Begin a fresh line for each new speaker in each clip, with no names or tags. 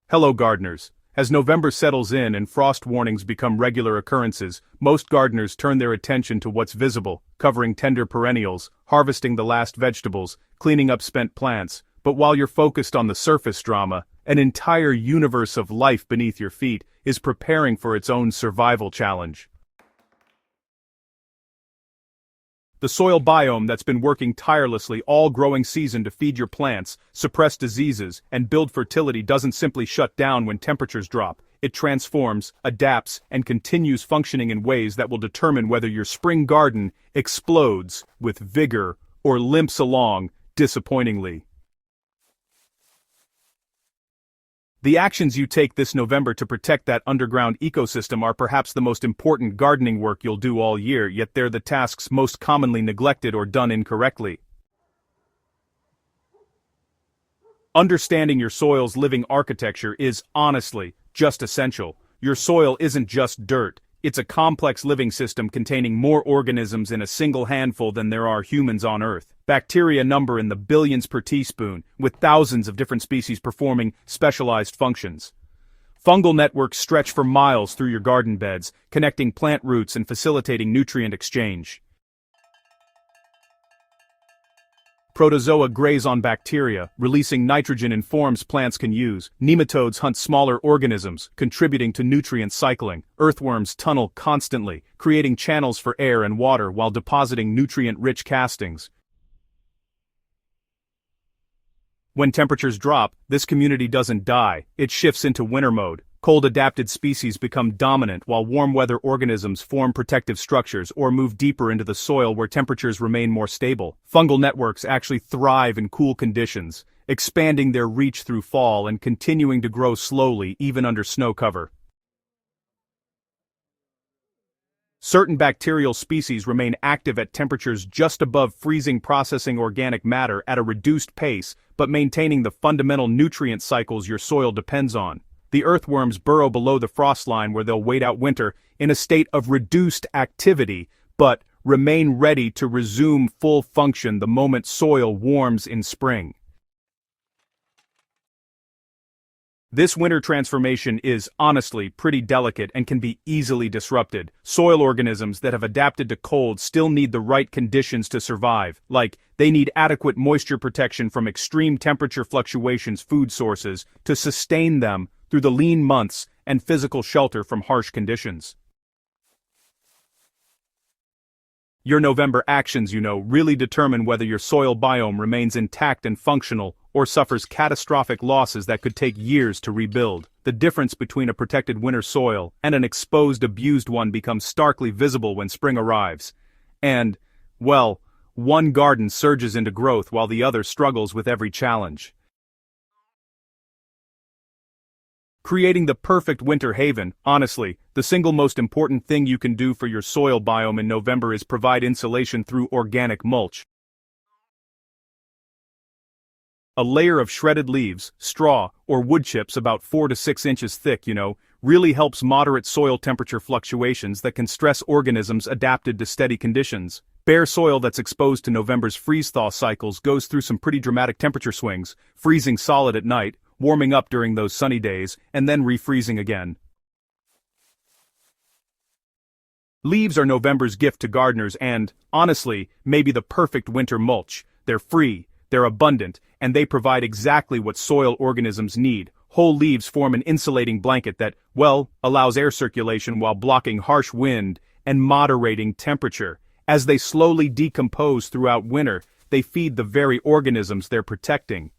Hello gardeners. As November settles in and frost warnings become regular occurrences, most gardeners turn their attention to what's visible, covering tender perennials, harvesting the last vegetables, cleaning up spent plants. But while you're focused on the surface drama, an entire universe of life beneath your feet is preparing for its own survival challenge. The soil biome that's been working tirelessly all growing season to feed your plants, suppress diseases, and build fertility doesn't simply shut down when temperatures drop. It transforms, adapts, and continues functioning in ways that will determine whether your spring garden explodes with vigor or limps along disappointingly. The actions you take this November to protect that underground ecosystem are perhaps the most important gardening work you'll do all year, yet they're the tasks most commonly neglected or done incorrectly. Understanding your soil's living architecture is, honestly, just essential. Your soil isn't just dirt. It's a complex living system containing more organisms in a single handful than there are humans on Earth. Bacteria number in the billions per teaspoon, with thousands of different species performing specialized functions. Fungal networks stretch for miles through your garden beds, connecting plant roots and facilitating nutrient exchange. Protozoa graze on bacteria, releasing nitrogen in forms plants can use. Nematodes hunt smaller organisms, contributing to nutrient cycling. Earthworms tunnel constantly, creating channels for air and water while depositing nutrient-rich castings. When temperatures drop, this community doesn't die, it shifts into winter mode. Cold-adapted species become dominant while warm-weather organisms form protective structures or move deeper into the soil where temperatures remain more stable. Fungal networks actually thrive in cool conditions, expanding their reach through fall and continuing to grow slowly even under snow cover. Certain bacterial species remain active at temperatures just above freezing, processing organic matter at a reduced pace, but maintaining the fundamental nutrient cycles your soil depends on. The earthworms burrow below the frost line where they'll wait out winter in a state of reduced activity, but remain ready to resume full function the moment soil warms in spring. This winter transformation is, honestly, pretty delicate and can be easily disrupted. Soil organisms that have adapted to cold still need the right conditions to survive, like they need adequate moisture protection from extreme temperature fluctuations, food sources, to sustain them through the lean months, and physical shelter from harsh conditions. Your November actions, really determine whether your soil biome remains intact and functional or suffers catastrophic losses that could take years to rebuild. The difference between a protected winter soil and an exposed, abused one becomes starkly visible when spring arrives. And, well, one garden surges into growth while the other struggles with every challenge. Creating the perfect winter haven, honestly, the single most important thing you can do for your soil biome in November is provide insulation through organic mulch. A layer of shredded leaves, straw, or wood chips about 4 to 6 inches thick, really helps moderate soil temperature fluctuations that can stress organisms adapted to steady conditions. Bare soil that's exposed to November's freeze-thaw cycles goes through some pretty dramatic temperature swings, freezing solid at night, warming up during those sunny days, and then refreezing again. Leaves are November's gift to gardeners and, honestly, maybe the perfect winter mulch. They're free, they're abundant, and they provide exactly what soil organisms need. Whole leaves form an insulating blanket that, allows air circulation while blocking harsh wind and moderating temperature. As they slowly decompose throughout winter, they feed the very organisms they're protecting.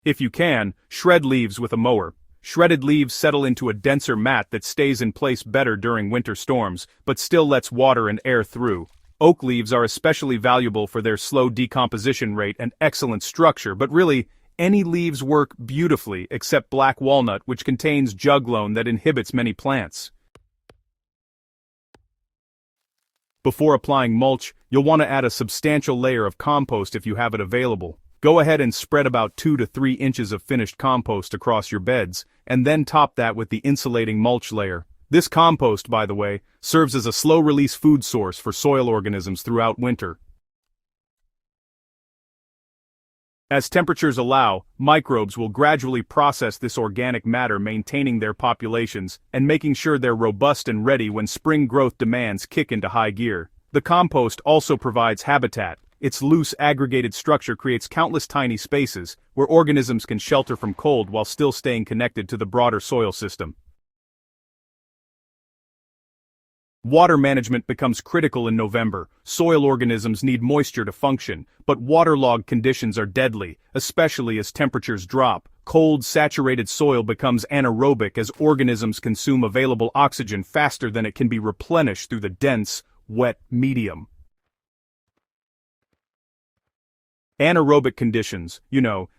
If you can, shred leaves with a mower. Shredded leaves settle into a denser mat that stays in place better during winter storms, but still lets water and air through. Oak leaves are especially valuable for their slow decomposition rate and excellent structure, but really, any leaves work beautifully except black walnut, which contains juglone that inhibits many plants. Before applying mulch, you'll want to add a substantial layer of compost if you have it available. Go ahead and spread about 2 to 3 inches of finished compost across your beds, and then top that with the insulating mulch layer. This compost, by the way, serves as a slow-release food source for soil organisms throughout winter. As temperatures allow, microbes will gradually process this organic matter, maintaining their populations and making sure they're robust and ready when spring growth demands kick into high gear. The compost also provides habitat. Its loose aggregated structure creates countless tiny spaces where organisms can shelter from cold while still staying connected to the broader soil system. Water management becomes critical in November. Soil organisms need moisture to function, but waterlogged conditions are deadly, especially as temperatures drop. Cold, saturated soil becomes anaerobic as organisms consume available oxygen faster than it can be replenished through the dense, wet medium. Anaerobic conditions,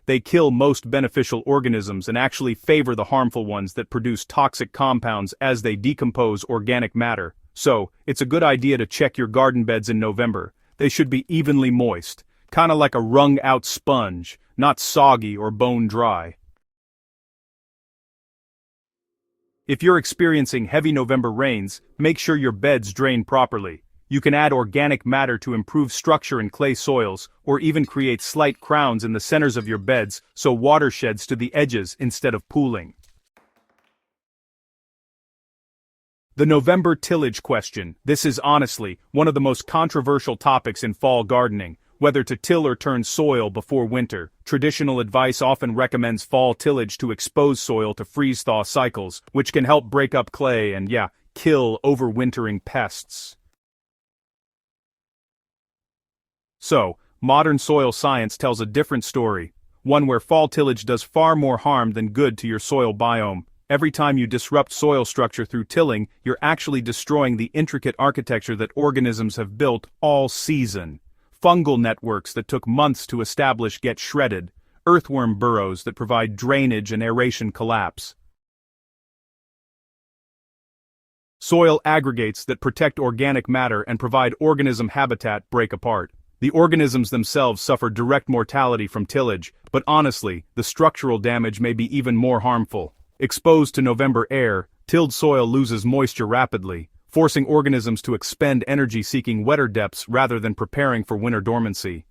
they kill most beneficial organisms and actually favor the harmful ones that produce toxic compounds as they decompose organic matter. So, it's a good idea to check your garden beds in November. They should be evenly moist, kinda like a wrung-out sponge, not soggy or bone-dry. If you're experiencing heavy November rains, make sure your beds drain properly. You can add organic matter to improve structure in clay soils, or even create slight crowns in the centers of your beds so water sheds to the edges instead of pooling. The November tillage question. This is honestly one of the most controversial topics in fall gardening, whether to till or turn soil before winter. Traditional advice often recommends fall tillage to expose soil to freeze-thaw cycles, which can help break up clay and, kill overwintering pests. So, modern soil science tells a different story, one where fall tillage does far more harm than good to your soil biome. Every time you disrupt soil structure through tilling, you're actually destroying the intricate architecture that organisms have built all season. Fungal networks that took months to establish get shredded. Earthworm burrows that provide drainage and aeration collapse. Soil aggregates that protect organic matter and provide organism habitat break apart. The organisms themselves suffer direct mortality from tillage, but honestly, the structural damage may be even more harmful. Exposed to November air, tilled soil loses moisture rapidly, forcing organisms to expend energy seeking wetter depths rather than preparing for winter dormancy.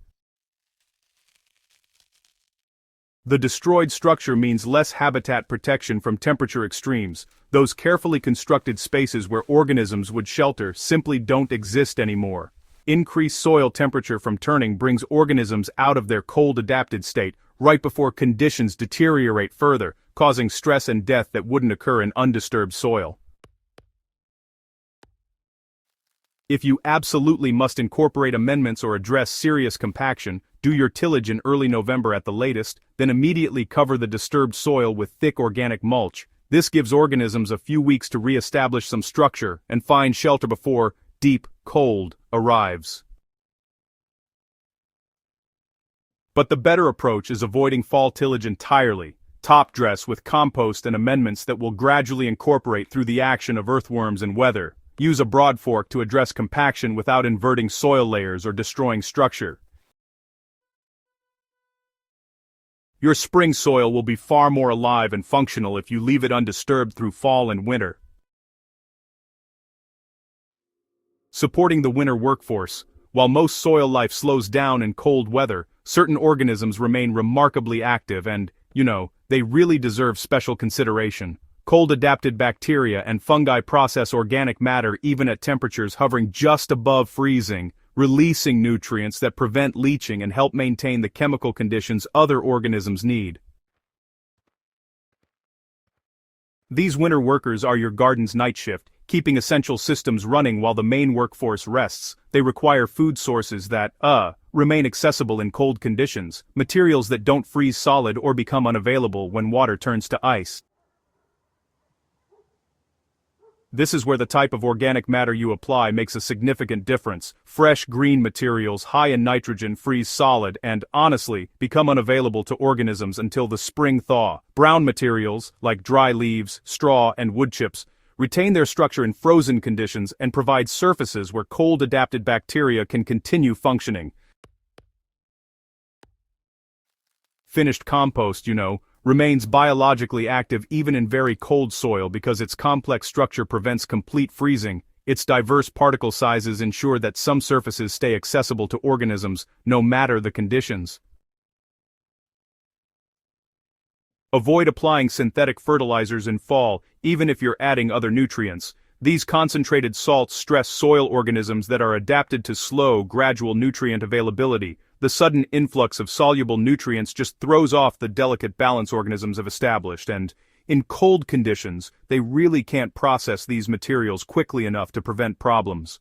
The destroyed structure means less habitat protection from temperature extremes. Those carefully constructed spaces where organisms would shelter simply don't exist anymore. Increased soil temperature from turning brings organisms out of their cold-adapted state right before conditions deteriorate further, causing stress and death that wouldn't occur in undisturbed soil. If you absolutely must incorporate amendments or address serious compaction, do your tillage in early November at the latest, then immediately cover the disturbed soil with thick organic mulch. This gives organisms a few weeks to re-establish some structure and find shelter before deep cold arrives. But the better approach is avoiding fall tillage entirely. Top dress with compost and amendments that will gradually incorporate through the action of earthworms and weather. Use a broad fork to address compaction without inverting soil layers or destroying structure. Your spring soil will be far more alive and functional if you leave it undisturbed through fall and winter. Supporting the winter workforce. While most soil life slows down in cold weather, certain organisms remain remarkably active and, they really deserve special consideration. Cold-adapted bacteria and fungi process organic matter even at temperatures hovering just above freezing, releasing nutrients that prevent leaching and help maintain the chemical conditions other organisms need. These winter workers are your garden's night shift, keeping essential systems running while the main workforce rests. They require food sources that, remain accessible in cold conditions, materials that don't freeze solid or become unavailable when water turns to ice. This is where the type of organic matter you apply makes a significant difference. Fresh green materials high in nitrogen freeze solid and, honestly, become unavailable to organisms until the spring thaw. Brown materials, like dry leaves, straw, and wood chips, retain their structure in frozen conditions and provide surfaces where cold-adapted bacteria can continue functioning. Finished compost, remains biologically active even in very cold soil because its complex structure prevents complete freezing. Its diverse particle sizes ensure that some surfaces stay accessible to organisms, no matter the conditions. Avoid applying synthetic fertilizers in fall, even if you're adding other nutrients. These concentrated salts stress soil organisms that are adapted to slow, gradual nutrient availability. The sudden influx of soluble nutrients just throws off the delicate balance organisms have established, and in cold conditions, they really can't process these materials quickly enough to prevent problems.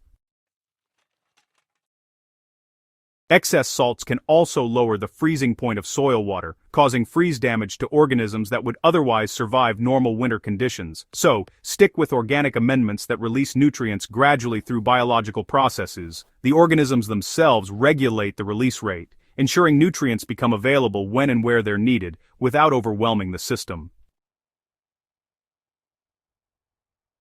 Excess salts can also lower the freezing point of soil water, causing freeze damage to organisms that would otherwise survive normal winter conditions. So, stick with organic amendments that release nutrients gradually through biological processes. The organisms themselves regulate the release rate, ensuring nutrients become available when and where they're needed, without overwhelming the system.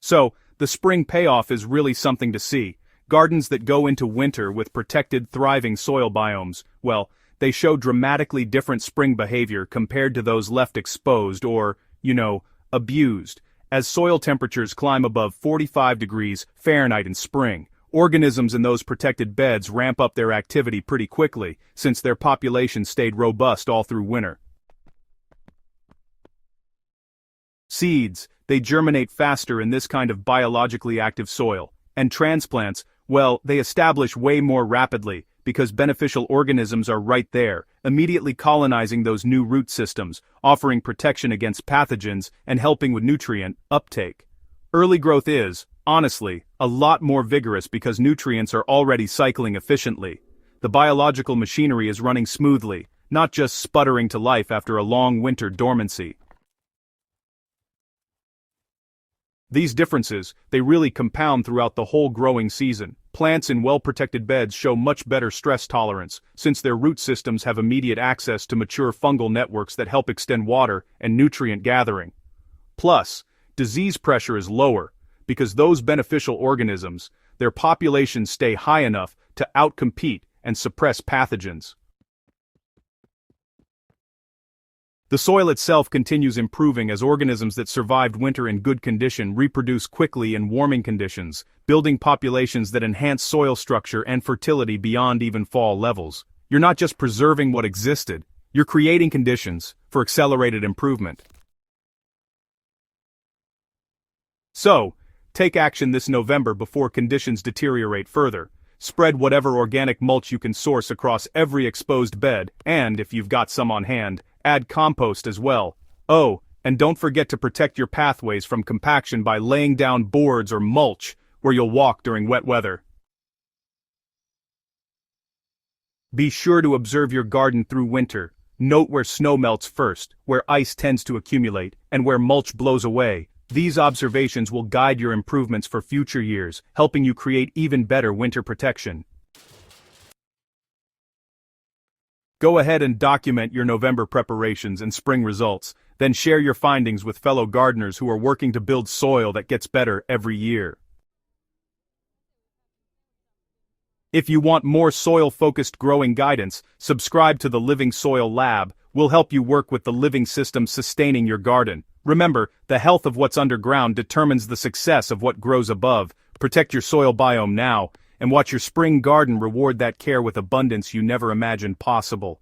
So, the spring payoff is really something to see. Gardens that go into winter with protected, thriving soil biomes, well, they show dramatically different spring behavior compared to those left exposed or, abused. As soil temperatures climb above 45 degrees Fahrenheit in spring, organisms in those protected beds ramp up their activity pretty quickly, since their population stayed robust all through winter. Seeds, they germinate faster in this kind of biologically active soil, and transplants, well, they establish way more rapidly, because beneficial organisms are right there, immediately colonizing those new root systems, offering protection against pathogens and helping with nutrient uptake. Early growth is, honestly, a lot more vigorous because nutrients are already cycling efficiently. The biological machinery is running smoothly, not just sputtering to life after a long winter dormancy. These differences, they really compound throughout the whole growing season. Plants in well-protected beds show much better stress tolerance, since their root systems have immediate access to mature fungal networks that help extend water and nutrient gathering. Plus, disease pressure is lower, because those beneficial organisms, their populations stay high enough to outcompete and suppress pathogens. The soil itself continues improving as organisms that survived winter in good condition reproduce quickly in warming conditions, building populations that enhance soil structure and fertility beyond even fall levels. You're not just preserving what existed, you're creating conditions for accelerated improvement. So, take action this November before conditions deteriorate further. Spread whatever organic mulch you can source across every exposed bed, and if you've got some on hand, add compost as well. Oh, and don't forget to protect your pathways from compaction by laying down boards or mulch where you'll walk during wet weather. Be sure to observe your garden through winter. Note where snow melts first, where ice tends to accumulate, and where mulch blows away. These observations will guide your improvements for future years, helping you create even better winter protection. Go ahead and document your November preparations and spring results, then share your findings with fellow gardeners who are working to build soil that gets better every year. If you want more soil-focused growing guidance, subscribe to the Living Soil Lab. We'll help you work with the living systems sustaining your garden. Remember, the health of what's underground determines the success of what grows above. Protect your soil biome now, and watch your spring garden reward that care with abundance you never imagined possible.